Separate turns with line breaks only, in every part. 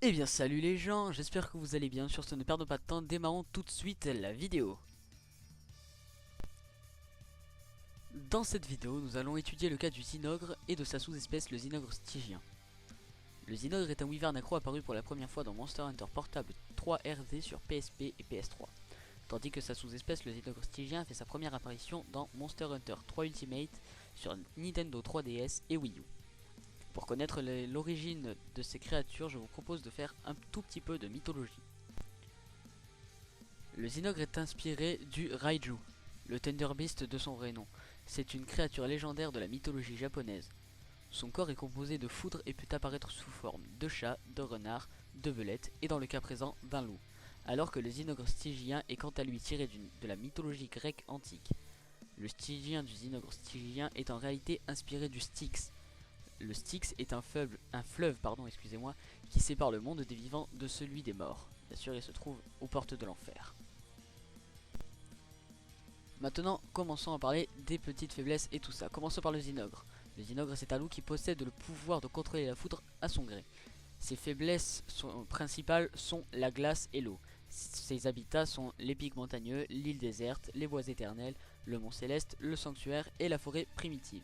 Eh bien salut les gens, j'espère que vous allez bien. Sur ce, ne perdons pas de temps, démarrons tout de suite la vidéo. Dans cette vidéo, nous allons étudier le cas du Zinogre et de sa sous-espèce, le Zinogre stygien. Le Zinogre est un wyvern accro apparu pour la première fois dans Monster Hunter Portable 3 RD sur PSP et PS3, tandis que sa sous-espèce, le Zinogre stygien, a fait sa première apparition dans Monster Hunter 3 Ultimate sur Nintendo 3DS et Wii U. Pour connaître l'origine de ces créatures, je vous propose de faire un tout petit peu de mythologie. Le Zinogre est inspiré du Raiju, le Thunderbeast de son vrai nom. C'est une créature légendaire de la mythologie japonaise. Son corps est composé de foudre et peut apparaître sous forme de chat, de renard, de belette et dans le cas présent d'un loup, alors que le Zinogre stygien est quant à lui tiré de la mythologie grecque antique. Le stygien du Zinogre stygien est en réalité inspiré du Styx. Le Styx est un fleuve qui sépare le monde des vivants de celui des morts. Bien sûr, il se trouve aux portes de l'enfer. Maintenant, commençons à parler des petites faiblesses et tout ça. Commençons par le Zinogre. Le Zinogre, c'est un loup qui possède le pouvoir de contrôler la foudre à son gré. Ses faiblesses principales sont la glace et l'eau. Ses habitats sont les pics montagneux, l'île déserte, les bois éternels, le mont céleste, le sanctuaire et la forêt primitive.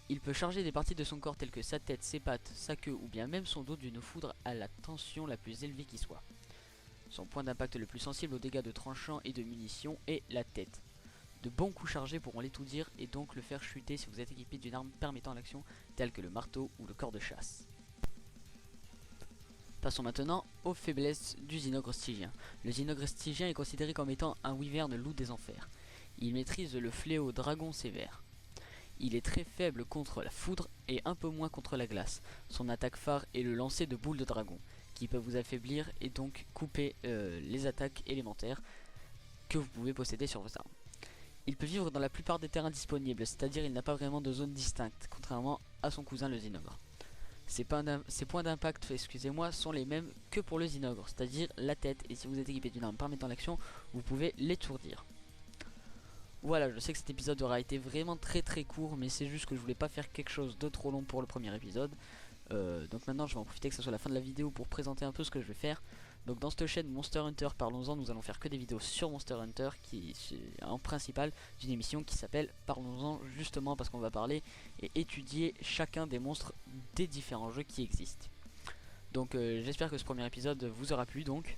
Il peut charger des parties de son corps telles que sa tête, ses pattes, sa queue ou bien même son dos d'une foudre à la tension la plus élevée qui soit. Son point d'impact le plus sensible aux dégâts de tranchants et de munitions est la tête. De bons coups chargés pourront l'étourdir et donc le faire chuter si vous êtes équipé d'une arme permettant l'action telle que le marteau ou le cor de chasse. Passons maintenant aux faiblesses du Zinogre stygien. Le Zinogre stygien est considéré comme étant un wyvern loup des enfers. Il maîtrise le fléau dragon sévère. Il est très faible contre la foudre et un peu moins contre la glace. Son attaque phare est le lancer de boules de dragon, qui peut vous affaiblir et donc couper les attaques élémentaires que vous pouvez posséder sur vos armes. Il peut vivre dans la plupart des terrains disponibles, c'est-à-dire il n'a pas vraiment de zone distincte, contrairement à son cousin le Zinogre. Ses points d'impact sont les mêmes que pour le Zinogre, c'est-à-dire la tête, et si vous êtes équipé d'une arme permettant l'action, vous pouvez l'étourdir. Voilà, je sais que cet épisode aura été vraiment très court, mais c'est juste que je voulais pas faire quelque chose de trop long pour le premier épisode. Donc maintenant je vais en profiter que ce soit la fin de la vidéo pour présenter un peu ce que je vais faire. Donc dans cette chaîne Monster Hunter Parlons-en, nous allons faire que des vidéos sur Monster Hunter, qui est en principal d'une émission qui s'appelle Parlons-en, justement parce qu'on va parler et étudier chacun des monstres des différents jeux qui existent. Donc j'espère que ce premier épisode vous aura plu donc.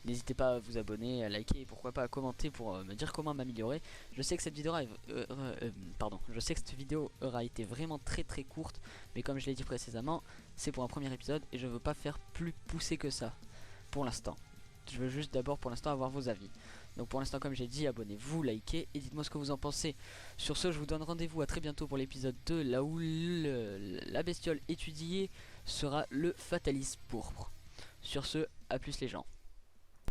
N'hésitez pas à vous abonner, à liker et pourquoi pas à commenter pour me dire comment m'améliorer. Je sais que cette vidéo aura été vraiment très courte, mais comme je l'ai dit précédemment, c'est pour un premier épisode et je veux pas faire plus poussé que ça pour l'instant. Je veux juste d'abord pour l'instant avoir vos avis. Donc pour l'instant, comme j'ai dit, abonnez-vous, likez et dites-moi ce que vous en pensez. Sur ce, je vous donne rendez-vous à très bientôt pour l'épisode 2, là où la bestiole étudiée sera le Fatalis pourpre. Sur ce, à plus les gens.